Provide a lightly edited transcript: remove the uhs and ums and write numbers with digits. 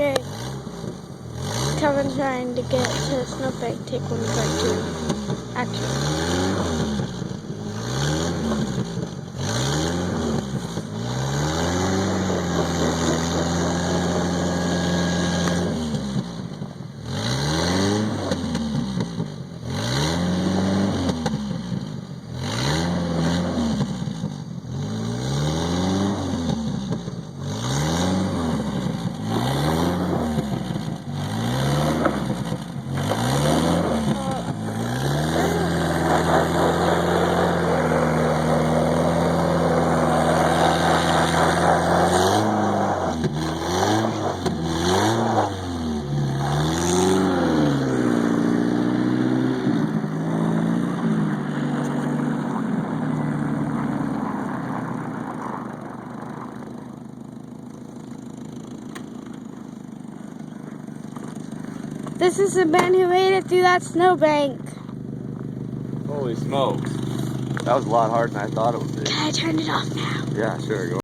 Okay. Kevin's trying to get to the snowbank. Take 1 by 2. Action. This is the man who made it through that snowbank. Holy smokes. That was a lot harder than I thought it would be. Can I turn it off now? Yeah, sure. Go